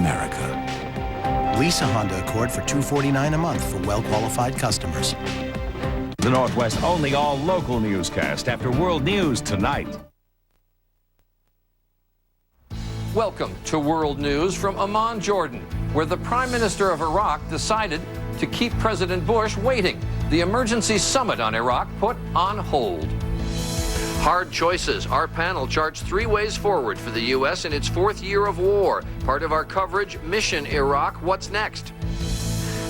America. Lease a Honda Accord for $249 a month for well-qualified customers. The Northwest only all-local newscast after World News Tonight. Welcome to World News from Amman, Jordan, where the Prime Minister of Iraq decided to keep President Bush waiting. The emergency summit on Iraq put on hold. Hard choices. Our panel charts 3 ways forward for the U.S. in its 4th year of war. Part of our coverage, Mission Iraq. What's next?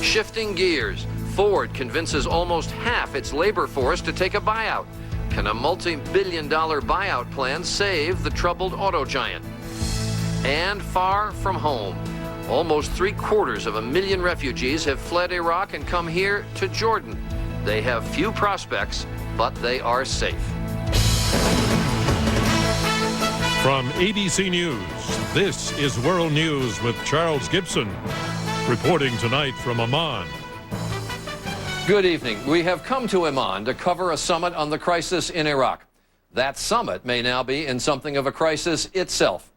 Shifting gears. Ford convinces almost half its labor force to take a buyout. Can a multi-billion-dollar buyout plan save the troubled auto giant? And far from home. Almost 750,000 refugees have fled Iraq and come here to Jordan. They have few prospects, but they are safe. From ABC News, this is World News with Charles Gibson, reporting tonight from Amman. Good evening. We have come to Amman to cover a summit on the crisis in Iraq. That summit may now be in something of a crisis itself.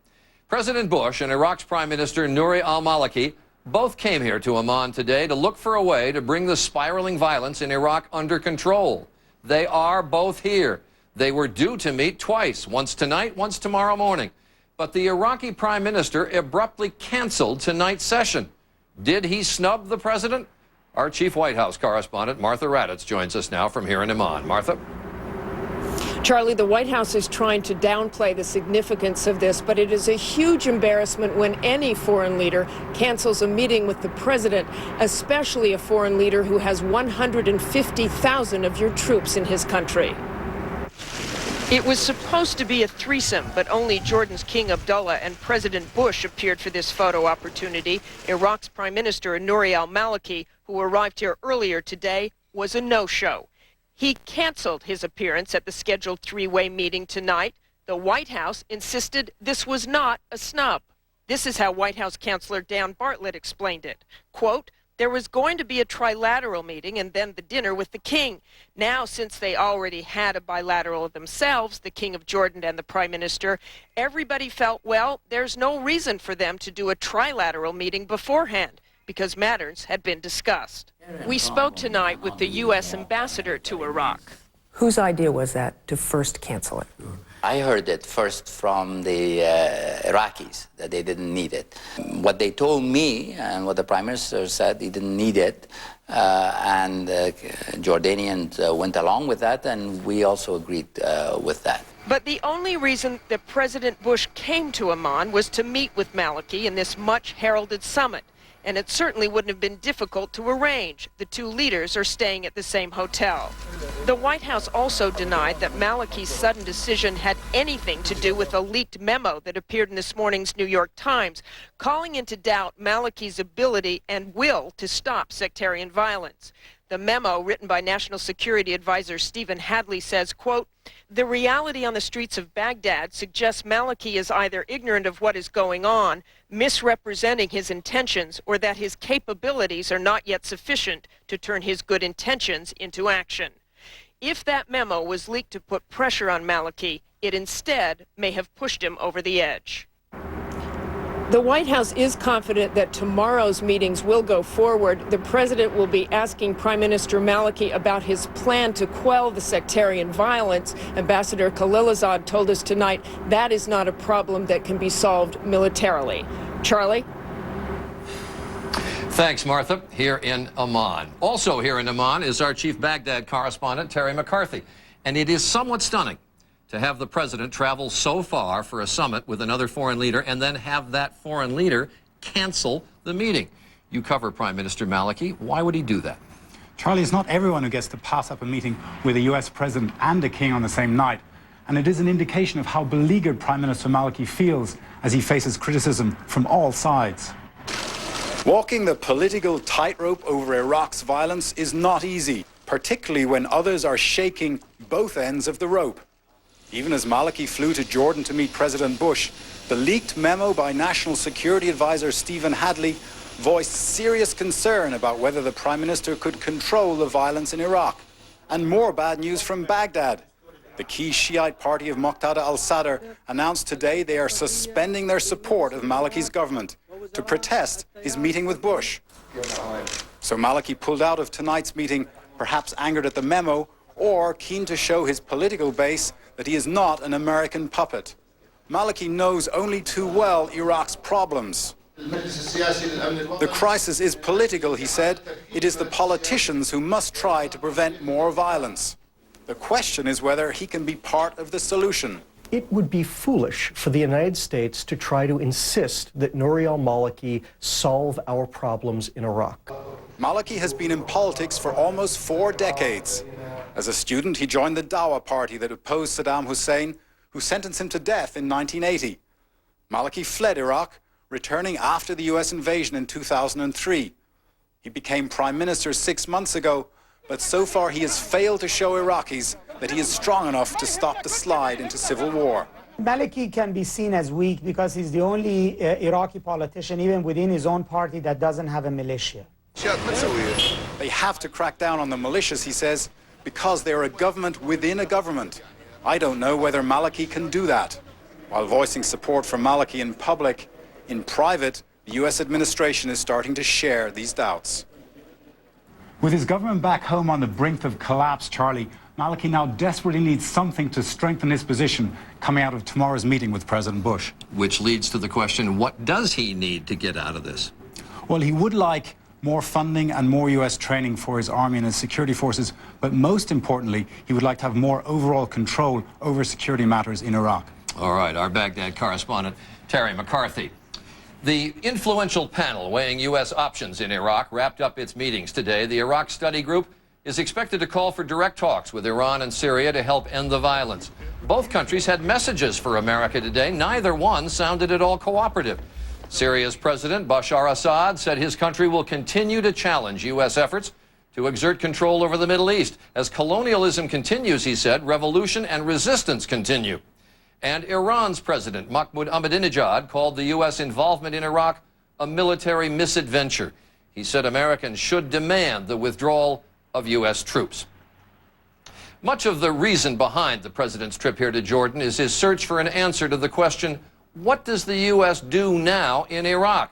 President Bush and Iraq's Prime Minister Nouri al-Maliki both came here to Amman today to look for a way to bring the spiraling violence in Iraq under control. They are both here. They were due to meet twice, once tonight, once tomorrow morning. But the Iraqi Prime Minister abruptly canceled tonight's session. Did he snub the president? Our chief White House correspondent, Martha Raddatz, joins us now from here in Amman. Martha? Charlie, the White House is trying to downplay the significance of this, but it is a huge embarrassment when any foreign leader cancels a meeting with the president, especially a foreign leader who has 150,000 of your troops in his country. It was supposed to be a threesome, but only Jordan's King Abdullah and President Bush appeared for this photo opportunity. Iraq's Prime Minister Nouri al-Maliki, who arrived here earlier today, was a no-show. He canceled his appearance at the scheduled 3-way meeting tonight. The White House insisted this was not a snub. This is how White House Counselor Dan Bartlett explained it. Quote, there was going to be a trilateral meeting and then the dinner with the king. Now, since they already had a bilateral themselves, the King of Jordan and the Prime Minister, everybody felt, well, there's no reason for them to do a trilateral meeting beforehand, because matters had been discussed. We spoke tonight with the U.S. ambassador to Iraq. Whose idea was that to first cancel it? I heard it first from the Iraqis, that they didn't need it. What they told me and what the Prime Minister said, he didn't need it. And Jordanians went along with that, and we also agreed with that. But the only reason that President Bush came to Amman was to meet with Maliki in this much-heralded summit. And it certainly wouldn't have been difficult to arrange. The 2 leaders are staying at the same hotel. The White House also denied that Maliki's sudden decision had anything to do with a leaked memo that appeared in this morning's New York Times, calling into doubt Maliki's ability and will to stop sectarian violence. The memo, written by National Security Advisor Stephen Hadley, says, quote, the reality on the streets of Baghdad suggests Maliki is either ignorant of what is going on, misrepresenting his intentions, or that his capabilities are not yet sufficient to turn his good intentions into action. If that memo was leaked to put pressure on Maliki, it instead may have pushed him over the edge. The White House is confident that tomorrow's meetings will go forward. The president will be asking Prime Minister Maliki about his plan to quell the sectarian violence. Ambassador Khalilzad told us tonight that is not a problem that can be solved militarily. Charlie? Thanks, Martha. Here in Amman. Also here in Amman is our chief Baghdad correspondent, Terry McCarthy. And it is somewhat stunning to have the president travel so far for a summit with another foreign leader and then have that foreign leader cancel the meeting. You cover Prime Minister Maliki. Why would he do that? Charlie, it's not everyone who gets to pass up a meeting with a U.S. president and a king on the same night. And it is an indication of how beleaguered Prime Minister Maliki feels as he faces criticism from all sides. Walking the political tightrope over Iraq's violence is not easy, particularly when others are shaking both ends of the rope. Even as Maliki flew to Jordan to meet President Bush, the leaked memo by National Security Advisor Stephen Hadley voiced serious concern about whether the Prime Minister could control the violence in Iraq. And more bad news from Baghdad. The key Shiite party of Muqtada al-Sadr announced today they are suspending their support of Maliki's government. to protest his meeting with Bush. So Maliki pulled out of tonight's meeting, perhaps angered at the memo, or keen to show his political base that he is not an American puppet. Maliki knows only too well Iraq's problems. The crisis is political, he said. It is the politicians who must try to prevent more violence. The question is whether he can be part of the solution. It would be foolish for the United States to try to insist that Nouri al-Maliki solve our problems in Iraq. Maliki has been in politics for almost 4 decades. As a student, he joined the Dawa party that opposed Saddam Hussein, who sentenced him to death in 1980. Maliki fled Iraq, returning after the US invasion in 2003. He became prime minister 6 months ago, but so far he has failed to show Iraqis that he is strong enough to stop the slide into civil war. Maliki can be seen as weak because he's the only Iraqi politician, even within his own party, that doesn't have a militia. They have to crack down on the militias, he says, because they're a government within a government. I don't know whether Maliki can do that. While voicing support for Maliki in public, in private, the US administration is starting to share these doubts. With his government back home on the brink of collapse, Charlie, Maliki now desperately needs something to strengthen his position coming out of tomorrow's meeting with President Bush. Which leads to the question, what does he need to get out of this? Well, he would like more funding and more US training for his army and his security forces, but most importantly, he would like to have more overall control over security matters in Iraq. All right, our Baghdad correspondent, Terry McCarthy. The influential panel weighing U.S. options in Iraq wrapped up its meetings today. The Iraq Study Group is expected to call for direct talks with Iran and Syria to help end the violence. Both countries had messages for America today. Neither one sounded at all cooperative. Syria's President Bashar Assad said his country will continue to challenge U.S. efforts to exert control over the Middle East. As colonialism continues, he said, revolution and resistance continue. And Iran's President Mahmoud Ahmadinejad called the U.S. involvement in Iraq a military misadventure. He said Americans should demand the withdrawal of U.S. troops. Much of the reason behind the president's trip here to Jordan is his search for an answer to the question, what does the U.S. do now in Iraq?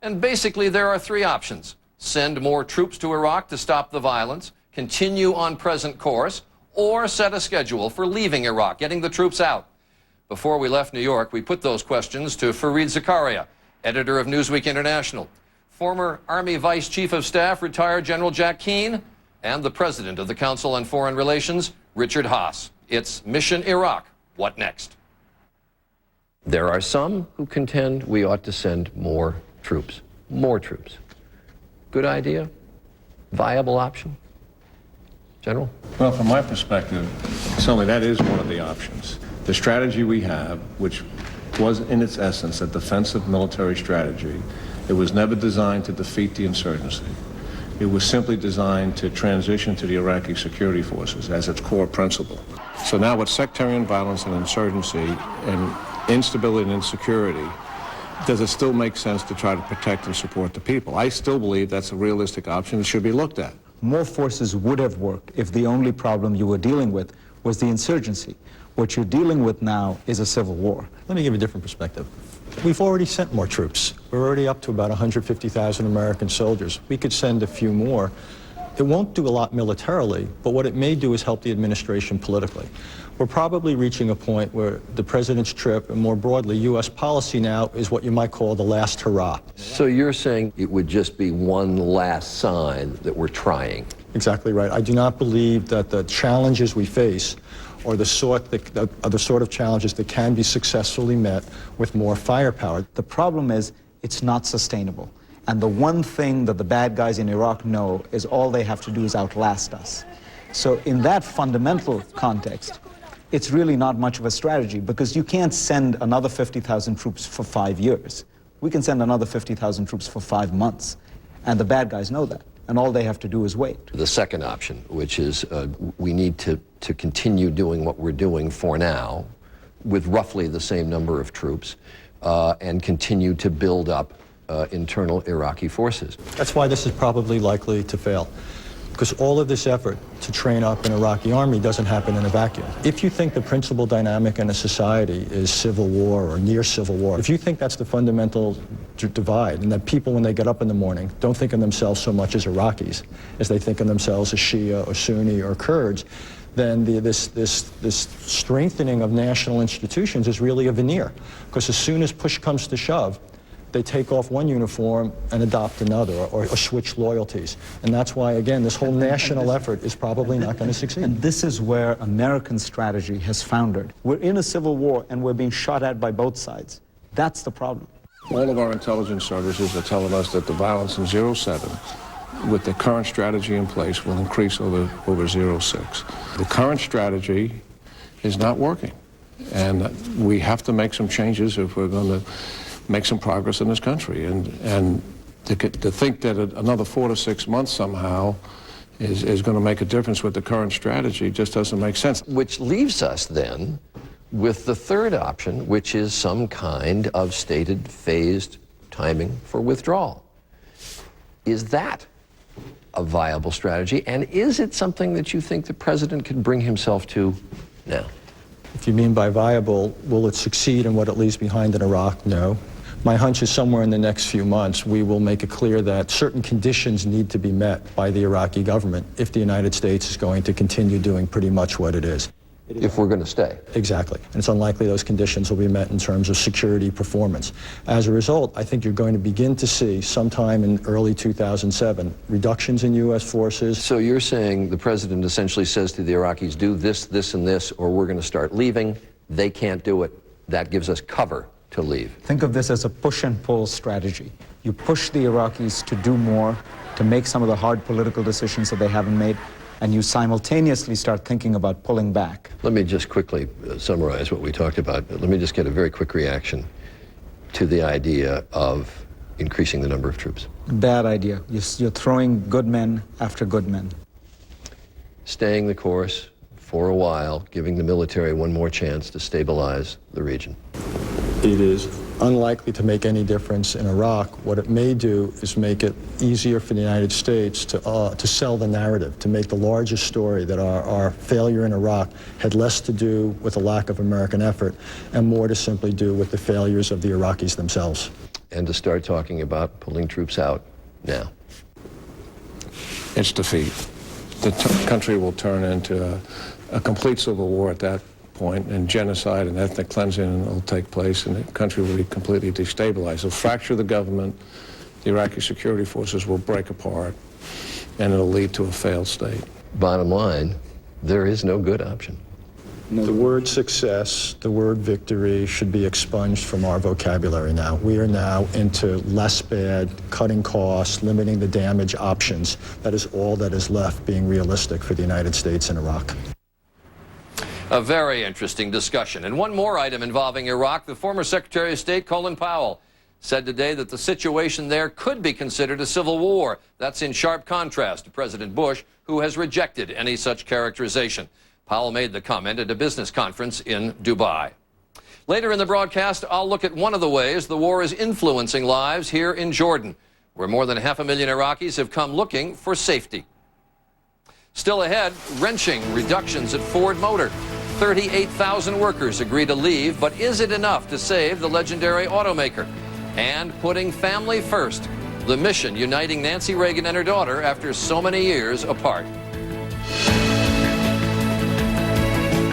And basically there are 3 options. Send more troops to Iraq to stop the violence, continue on present course, or set a schedule for leaving Iraq, getting the troops out. Before we left New York, we put those questions to Fareed Zakaria, editor of Newsweek International, former Army Vice Chief of Staff, retired General Jack Keane, and the president of the Council on Foreign Relations, Richard Haass. It's Mission Iraq. What next? There are some who contend we ought to send more troops. More troops. Good idea? Viable option? General? Well, from my perspective, certainly that is one of the options. The strategy we have, which was in its essence a defensive military strategy, it was never designed to defeat the insurgency. It was simply designed to transition to the Iraqi security forces as its core principle. So now with sectarian violence and insurgency and instability and insecurity, does it still make sense to try to protect and support the people? I still believe that's a realistic option that should be looked at. More forces would have worked if the only problem you were dealing with was the insurgency. What you're dealing with now is a civil war. Let me give you a different perspective. We've already sent more troops. We're already up to about 150,000 American soldiers. We could send a few more. It won't do a lot militarily, but what it may do is help the administration politically. We're probably reaching a point where the president's trip, and more broadly, U.S. policy now, is what you might call the last hurrah. So you're saying it would just be one last sign that we're trying? Exactly right. I do not believe that the challenges we face are the sort of challenges that can be successfully met with more firepower. The problem is it's not sustainable. And the one thing that the bad guys in Iraq know is all they have to do is outlast us. So in that fundamental context, it's really not much of a strategy because you can't send another 50,000 troops for 5 years. We can send another 50,000 troops for 5 months. And the bad guys know that. And all they have to do is wait. The second option, which is we need to continue doing what we're doing for now with roughly the same number of troops and continue to build up internal Iraqi forces. That's why this is probably likely to fail. because all of this effort to train up an Iraqi army doesn't happen in a vacuum. If you think the principal dynamic in a society is civil war or near civil war, if you think that's the fundamental divide, and that people, when they get up in the morning, don't think of themselves so much as Iraqis as they think of themselves as Shia or Sunni or Kurds, then this strengthening of national institutions is really a veneer. Because as soon as push comes to shove, they take off one uniform and adopt another, or switch loyalties. And that's why, again, this whole national effort is probably not going to succeed. And this is where American strategy has foundered. We're in a civil war and we're being shot at by both sides. That's the problem. All of our intelligence services are telling us that the violence in 07, with the current strategy in place, will increase over 06. The current strategy is not working. And we have to make some changes if we're going to make some progress in this country. And to think that another 4 to 6 months somehow is going to make a difference with the current strategy just doesn't make sense. Which leaves us then with the third option, which is some kind of stated phased timing for withdrawal. Is that a viable strategy? And is it something that you think the president can bring himself to now? If you mean by viable, will it succeed in what it leaves behind in Iraq? No. My hunch is somewhere in the next few months, we will make it clear that certain conditions need to be met by the Iraqi government if the United States is going to continue doing pretty much what it is. If we're going to stay. Exactly. And it's unlikely those conditions will be met in terms of security performance. As a result, I think you're going to begin to see sometime in early 2007 reductions in U.S. forces. So you're saying the president essentially says to the Iraqis, do this, this, and this, or we're going to start leaving. They can't do it. That gives us cover to leave. Think of this as a push and pull strategy. You push the Iraqis to do more, to make some of the hard political decisions that they haven't made, and you simultaneously start thinking about pulling back. Let me just quickly summarize what we talked about. Let me just get a very quick reaction to the idea of increasing the number of troops. Bad idea. You're throwing good men after good men. Staying the course for a while, giving the military one more chance to stabilize the region. It is unlikely to make any difference in Iraq. What it may do is make it easier for the United States to sell the narrative, to make the larger story that our failure in Iraq had less to do with a lack of American effort and more to simply do with the failures of the Iraqis themselves. And to start talking about pulling troops out now. It's defeat. The country will turn into a complete civil war at that point, and genocide and ethnic cleansing will take place, and the country will be completely destabilized. It'll fracture the government, the Iraqi security forces will break apart, and it'll lead to a failed state. Bottom line, there is no good option. The word success, the word victory should be expunged from our vocabulary now. We are now into less bad, cutting costs, limiting the damage options. That is all that is left being realistic for the United States in Iraq. A very interesting discussion. And one more item involving Iraq. The former Secretary of State, Colin Powell, said today that the situation there could be considered a civil war. That's in sharp contrast to President Bush, who has rejected any such characterization. Powell made the comment at a business conference in Dubai. Later in the broadcast, I'll look at one of the ways the war is influencing lives here in Jordan, where more than 500,000 Iraqis have come looking for safety. Still ahead, wrenching reductions at Ford Motor. 38,000 workers agree to leave, but is it enough to save the legendary automaker? And putting family first, the mission uniting Nancy Reagan and her daughter after so many years apart.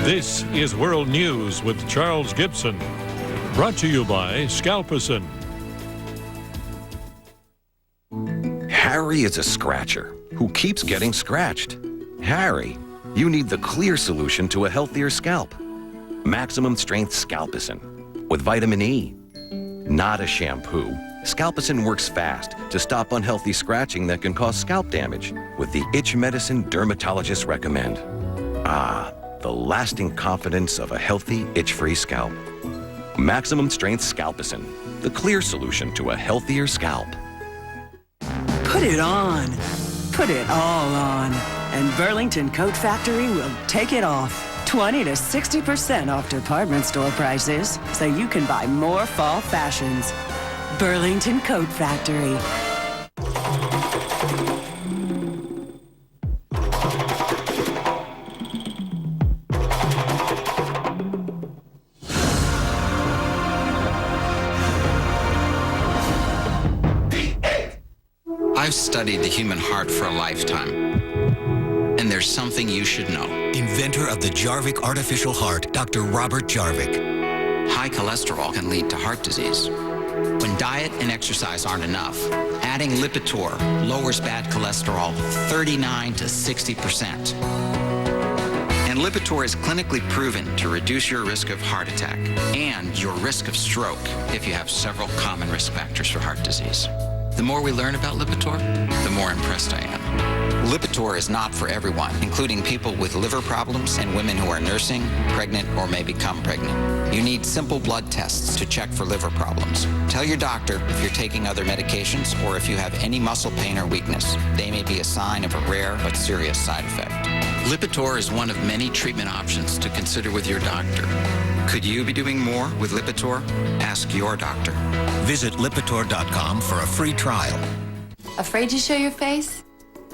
This is World News with Charles Gibson, brought to you by Scalpison. Harry is a scratcher who keeps getting scratched. Harry, you need the clear solution to a healthier scalp. Maximum Strength Scalpicin with vitamin E. Not a shampoo. Scalpicin works fast to stop unhealthy scratching that can cause scalp damage with the itch medicine dermatologists recommend. Ah, the lasting confidence of a healthy, itch-free scalp. Maximum Strength Scalpicin, the clear solution to a healthier scalp. Put it on. Put it all on. And Burlington Coat Factory will take it off. 20 to 60% off department store prices, so you can buy more fall fashions. Burlington Coat Factory. I've studied the human heart for a lifetime, and there's something you should know. Inventor of the Jarvik artificial heart, Dr. Robert Jarvik. High cholesterol can lead to heart disease. When diet and exercise aren't enough, adding Lipitor lowers bad cholesterol 39 to 60%. And Lipitor is clinically proven to reduce your risk of heart attack and your risk of stroke if you have several common risk factors for heart disease. The more we learn about Lipitor, the more impressed I am. Lipitor is not for everyone, including people with liver problems and women who are nursing, pregnant, or may become pregnant. You need simple blood tests to check for liver problems. Tell your doctor if you're taking other medications or if you have any muscle pain or weakness. They may be a sign of a rare but serious side effect. Lipitor is one of many treatment options to consider with your doctor. Could you be doing more with Lipitor? Ask your doctor. Visit Lipitor.com for a free trial. Afraid to show your face?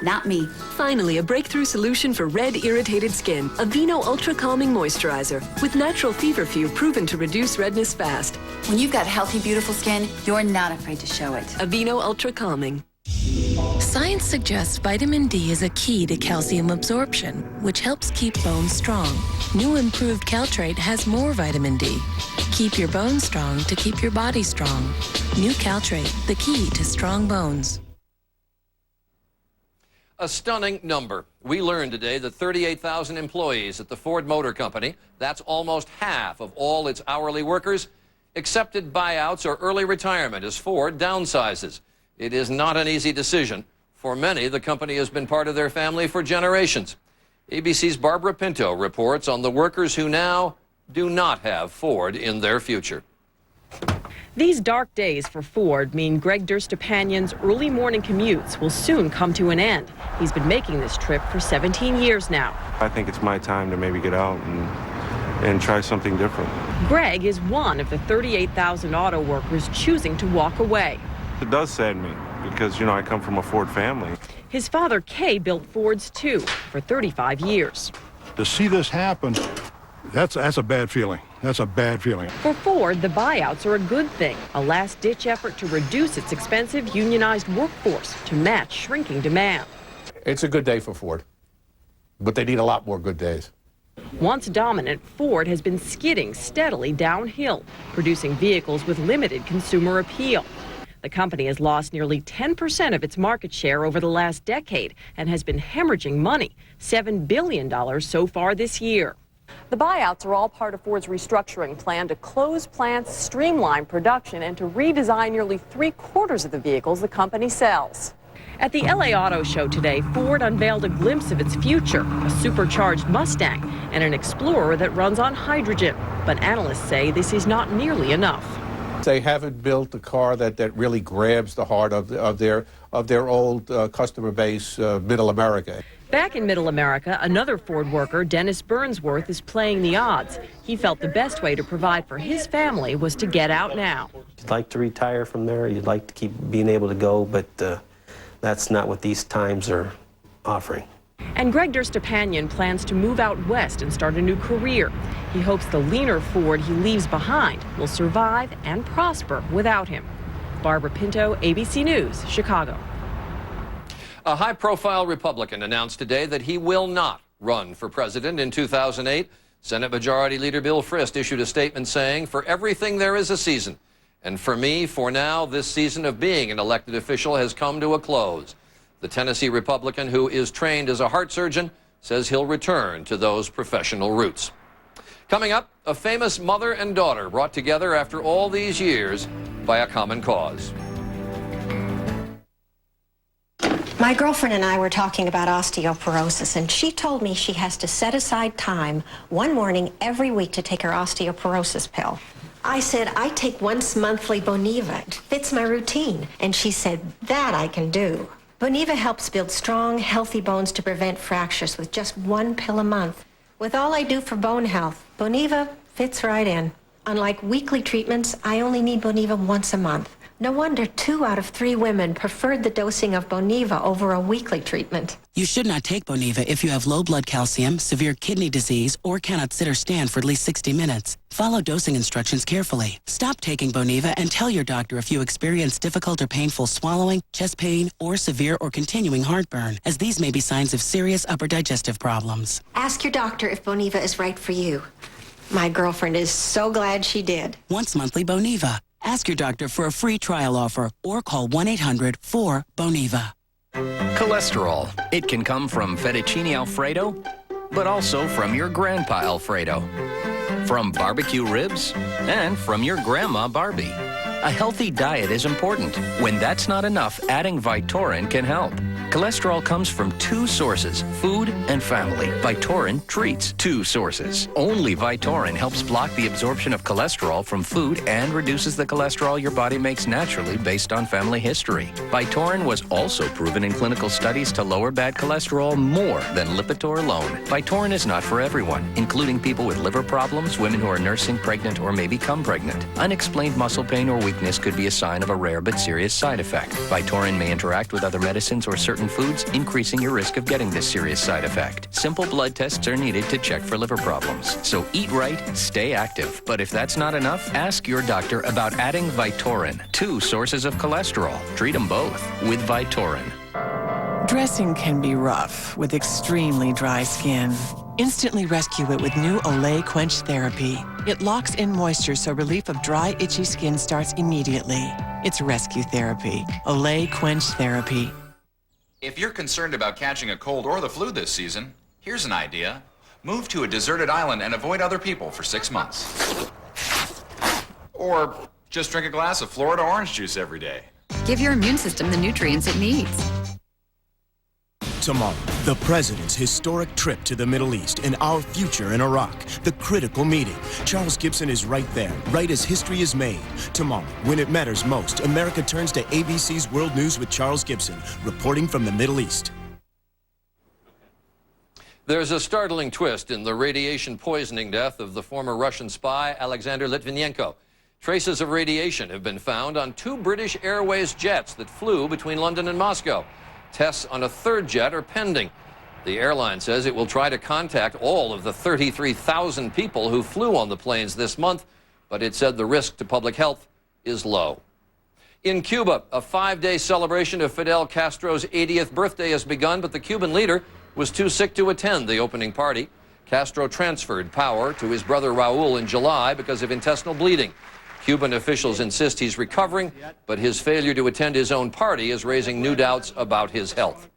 Not me. Finally, a breakthrough solution for red, irritated skin. Aveeno Ultra Calming Moisturizer with natural feverfew proven to reduce redness fast. When you've got healthy, beautiful skin, you're not afraid to show it. Aveeno Ultra Calming. Science suggests vitamin D is a key to calcium absorption, which helps keep bones strong. New improved Caltrate has more vitamin D. Keep your bones strong to keep your body strong. New Caltrate, the key to strong bones. A stunning number. We learned today that 38,000 employees at the Ford Motor Company, that's almost half of all its hourly workers, accepted buyouts or early retirement as Ford downsizes. It is not an easy decision. For many, the company has been part of their family for generations. ABC's Barbara Pinto reports on the workers who now do not have Ford in their future. These dark days for Ford mean Greg Durstapanian's early morning commutes will soon come to an end. He's been making this trip for 17 years now. I think it's my time to maybe get out and try something different. Greg is one of the 38,000 auto workers choosing to walk away. It does sadden me because, I come from a Ford family. His father, Kay, built Fords too for 35 years. To see this happen, that's a bad feeling. That's a bad feeling. For Ford, the buyouts are a good thing, a last-ditch effort to reduce its expensive unionized workforce to match shrinking demand. It's a good day for Ford, but they need a lot more good days. Once dominant, Ford has been skidding steadily downhill, producing vehicles with limited consumer appeal. The company has lost nearly 10% of its market share over the last decade and has been hemorrhaging money, $7 billion so far this year. The buyouts are all part of Ford's restructuring plan to close plants, streamline production, and to redesign nearly 3/4 of the vehicles the company sells. At the LA Auto Show today, Ford unveiled a glimpse of its future, a supercharged Mustang and an Explorer that runs on hydrogen. But analysts say this is not nearly enough. They haven't built a car that really grabs the heart of their old customer base, Middle America. Back in Middle America, another Ford worker, Dennis Burnsworth, is playing the odds. He felt the best way to provide for his family was to get out now. You'd like to retire from there, you'd like to keep being able to go, but that's not what these times are offering. And Greg Durstapanian plans to move out west and start a new career. He hopes the leaner Ford he leaves behind will survive and prosper without him. Barbara Pinto, ABC News, Chicago. A high-profile Republican announced today that he will not run for president in 2008. Senate Majority Leader Bill Frist issued a statement saying, "For everything there is a season. And for me, for now, this season of being an elected official has come to a close." The Tennessee Republican, who is trained as a heart surgeon, says he'll return to those professional roots. Coming up, a famous mother and daughter brought together after all these years by a common cause. My girlfriend and I were talking about osteoporosis, and she told me she has to set aside time one morning every week to take her osteoporosis pill. I said, I take once monthly Boniva. It fits my routine. And she said, that I can do. Boniva helps build strong, healthy bones to prevent fractures with just one pill a month. With all I do for bone health, Boniva fits right in. Unlike weekly treatments, I only need Boniva once a month. No wonder 2 out of 3 women preferred the dosing of Boniva over a weekly treatment. You should not take Boniva if you have low blood calcium, severe kidney disease, or cannot sit or stand for at least 60 minutes. Follow dosing instructions carefully. Stop taking Boniva and tell your doctor if you experience difficult or painful swallowing, chest pain, or severe or continuing heartburn, as these may be signs of serious upper digestive problems. Ask your doctor if Boniva is right for you. My girlfriend is so glad she did. Once monthly Boniva. Ask your doctor for a free trial offer or call 1-800-4-BONIVA. Cholesterol. It can come from fettuccine Alfredo, but also from your grandpa Alfredo, from barbecue ribs, and from your grandma Barbie. A healthy diet is important. When that's not enough, adding Vytorin can help. Cholesterol comes from 2 sources, food and family. Vytorin treats 2 sources. Only Vytorin helps block the absorption of cholesterol from food and reduces the cholesterol your body makes naturally based on family history. Vytorin was also proven in clinical studies to lower bad cholesterol more than Lipitor alone. Vytorin is not for everyone, including people with liver problems, women who are nursing, pregnant, or may become pregnant. Unexplained muscle pain or weakness could be a sign of a rare but serious side effect. Vytorin may interact with other medicines or certain foods, increasing your risk of getting this serious side effect. Simple blood tests are needed to check for liver problems. So eat right, stay active. But if that's not enough, ask your doctor about adding Vytorin. 2 sources of cholesterol. Treat them both with Vytorin. Dressing can be rough with extremely dry skin. Instantly rescue it with new Olay Quench Therapy. It locks in moisture so relief of dry, itchy skin starts immediately. It's rescue therapy. Olay Quench Therapy. If you're concerned about catching a cold or the flu this season, here's an idea. Move to a deserted island and avoid other people for 6 months. Or just drink a glass of Florida orange juice every day. Give your immune system the nutrients it needs. Tomorrow, the president's historic trip to the Middle East and our future in Iraq. The critical meeting. Charles Gibson is right there, right as history is made. Tomorrow, when it matters most, America turns to ABC's World News with Charles Gibson, reporting from the Middle East. There's a startling twist in the radiation poisoning death of the former Russian spy Alexander Litvinenko. Traces of radiation have been found on 2 British Airways jets that flew between London and Moscow. Tests on a 3rd jet are pending. The airline says it will try to contact all of the 33,000 people who flew on the planes this month, but it said the risk to public health is low. In Cuba, a 5-day celebration of Fidel Castro's 80th birthday has begun, but the Cuban leader was too sick to attend the opening party. Castro transferred power to his brother Raul in July because of intestinal bleeding. Cuban officials insist he's recovering, but his failure to attend his own party is raising new doubts about his health.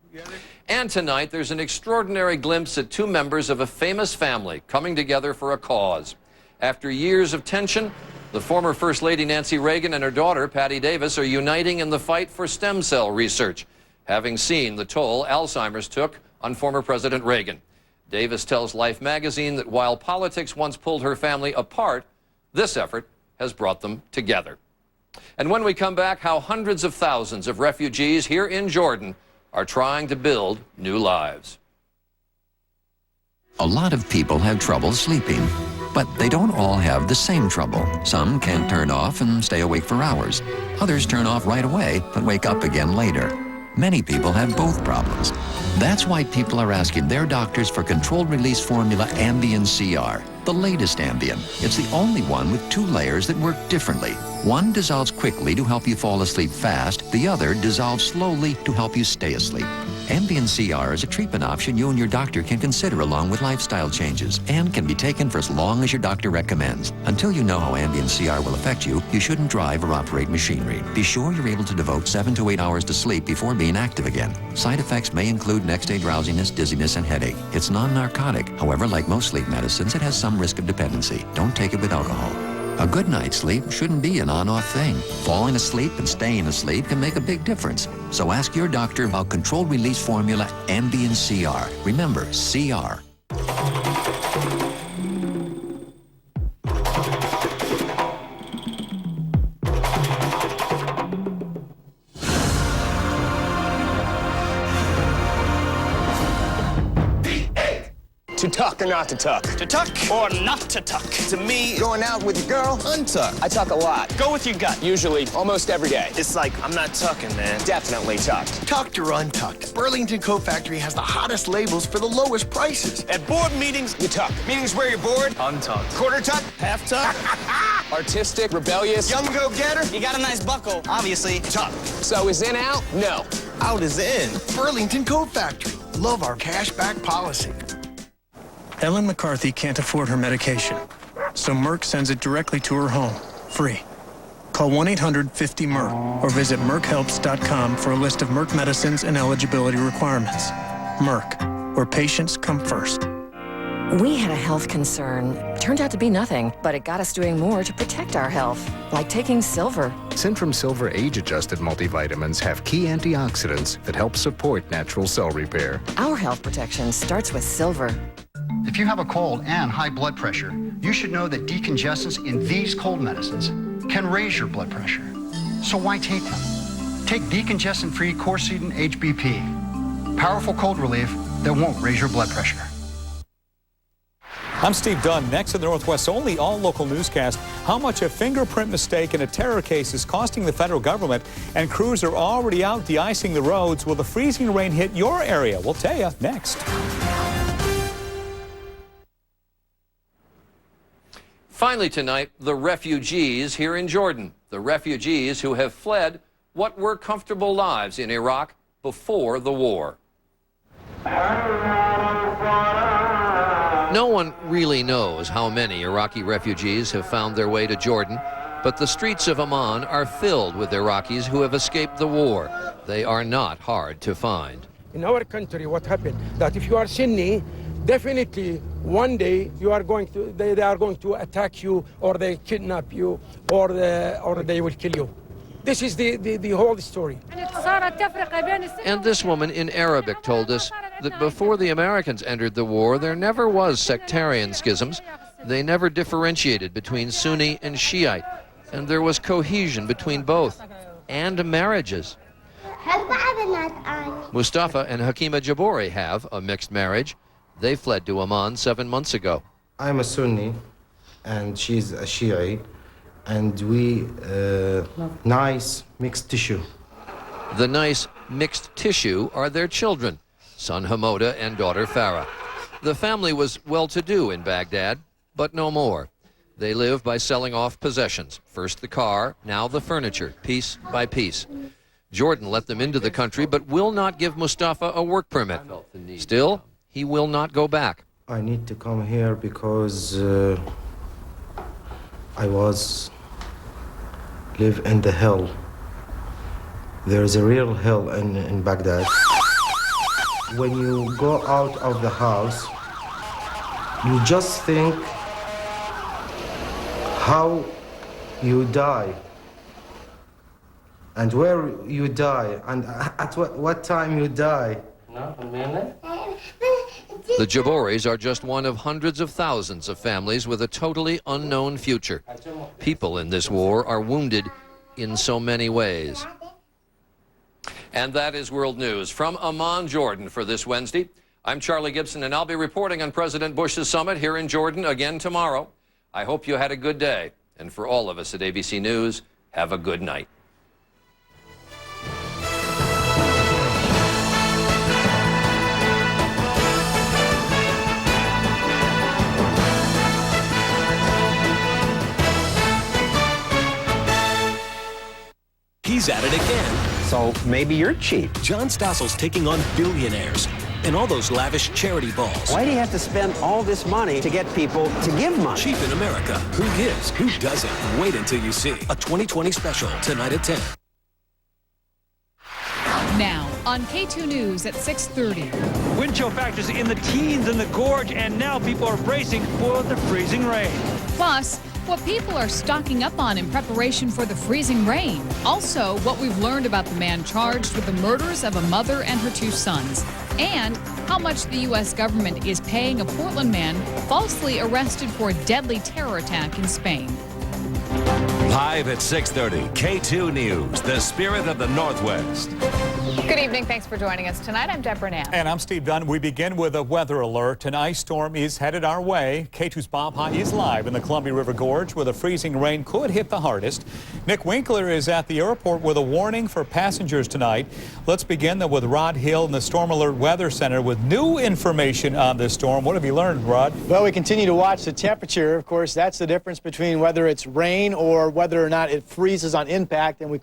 And tonight, there's an extraordinary glimpse at 2 members of a famous family coming together for a cause. After years of tension, the former First Lady Nancy Reagan and her daughter, Patty Davis, are uniting in the fight for stem cell research, having seen the toll Alzheimer's took on former President Reagan. Davis tells Life magazine that while politics once pulled her family apart, this effort has brought them together. And when we come back, how hundreds of thousands of refugees here in Jordan are trying to build new lives. A lot of people have trouble sleeping, but they don't all have the same trouble. Some can't turn off and stay awake for hours. Others turn off right away, but wake up again later. Many people have both problems. That's why people are asking their doctors for controlled release formula Ambien CR, the latest Ambien. It's the only one with 2 layers that work differently. One dissolves quickly to help you fall asleep fast. The other dissolves slowly to help you stay asleep. Ambien CR is a treatment option you and your doctor can consider along with lifestyle changes and can be taken for as long as your doctor recommends. Until you know how Ambien CR will affect you, you shouldn't drive or operate machinery. Be sure you're able to devote 7 to 8 hours to sleep before being active again. Side effects may include next-day drowsiness, dizziness, and headache. It's non-narcotic. However, like most sleep medicines, it has some risk of dependency. Don't take it with alcohol. A good night's sleep shouldn't be an on-off thing. Falling asleep and staying asleep can make a big difference. So ask your doctor about controlled release formula Ambien CR. Remember, CR. To tuck or not to tuck? To tuck or not to tuck? To me, going out with your girl, untuck. I tuck a lot. Go with your gut. Usually, almost every day. It's like, I'm not tucking, man. Definitely tucked. Tucked or untucked, Burlington Coat Factory has the hottest labels for the lowest prices. At board meetings, you tuck. Meetings where you're bored, untucked. Quarter tuck, half tuck. Artistic, rebellious, young go-getter. You got a nice buckle, obviously. Tuck. So is in out? No. Out is in. Burlington Coat Factory. Love our cash-back policy. Ellen McCarthy can't afford her medication, so Merck sends it directly to her home, free. Call 1-800-50-MERC or visit merckhelps.com for a list of Merck medicines and eligibility requirements. Merck, where patients come first. We had a health concern. Turned out to be nothing, but it got us doing more to protect our health, like taking silver. Centrum Silver age-adjusted multivitamins have key antioxidants that help support natural cell repair. Our health protection starts with silver. If you have a cold and high blood pressure, you should know that decongestants in these cold medicines can raise your blood pressure. So why take them? Take decongestant-free Corsedin HBP. Powerful cold relief that won't raise your blood pressure. I'm Steve Dunn. Next in the Northwest Only All Local Newscast, how much a fingerprint mistake in a terror case is costing the federal government, and crews are already out de-icing the roads. Will the freezing rain hit your area? We'll tell you next. Finally tonight, the refugees here in Jordan. The refugees who have fled what were comfortable lives in Iraq before the war. No one really knows how many Iraqi refugees have found their way to Jordan, but the streets of Amman are filled with Iraqis who have escaped the war. They are not hard to find. In our country, what happened? That if you are Sunni, definitely one day they are going to attack you, or they kidnap you, or they will kill you. This is the whole story. And this woman in Arabic told us that before the Americans entered the war, there never was sectarian schisms. They never differentiated between Sunni and Shiite, and there was cohesion between both, and marriages. Mustafa and Hakima Jabori have a mixed marriage. They fled to Amman 7 months ago. I'm a Sunni, and she's a Shiite, and we nice mixed tissue. The nice mixed tissue are their children, son Hamoda and daughter Farah. The family was well-to-do in Baghdad, but no more. They live by selling off possessions, first the car, now the furniture, piece by piece. Jordan let them into the country, but will not give Mustafa a work permit. Still, he will not go back. I need to come here because I live in the hell. There is a real hell in Baghdad. When you go out of the house, you just think how you die and where you die and at what time you die. The Jaboris are just one of hundreds of thousands of families with a totally unknown future. People in this war are wounded in so many ways. And that is World News from Amman, Jordan for this Wednesday. I'm Charlie Gibson, and I'll be reporting on President Bush's summit here in Jordan again tomorrow. I hope you had a good day. And for all of us at ABC News, have a good night. He's at it again. So maybe you're cheap. John Stossel's taking on billionaires and all those lavish charity balls. Why do you have to spend all this money to get people to give money? Cheap in America. Who gives? Who doesn't? Wait until you see. A 2020 special tonight at 10. Now on K2 News at 6:30. Wind chill factors in the teens in the gorge, and now people are bracing for the freezing rain. Plus, what people are stocking up on in preparation for the freezing rain. Also, what we've learned about the man charged with the murders of a mother and her 2 sons. And how much the U.S. government is paying a Portland man falsely arrested for a deadly terror attack in Spain. Live at 6:30, K2 News, the spirit of the Northwest. Good evening. Thanks for joining us tonight. I'm Deborah Nam. And I'm Steve Dunn. We begin with a weather alert. An ice storm is headed our way. K2's Bob High is live in the Columbia River Gorge where the freezing rain could hit the hardest. Nick Winkler is at the airport with a warning for passengers tonight. Let's begin though with Rod Hill in the Storm Alert Weather Center with new information on this storm. What have you learned, Rod? Well, we continue to watch the temperature. Of course, that's the difference between whether it's rain or whether or not it freezes on impact, and we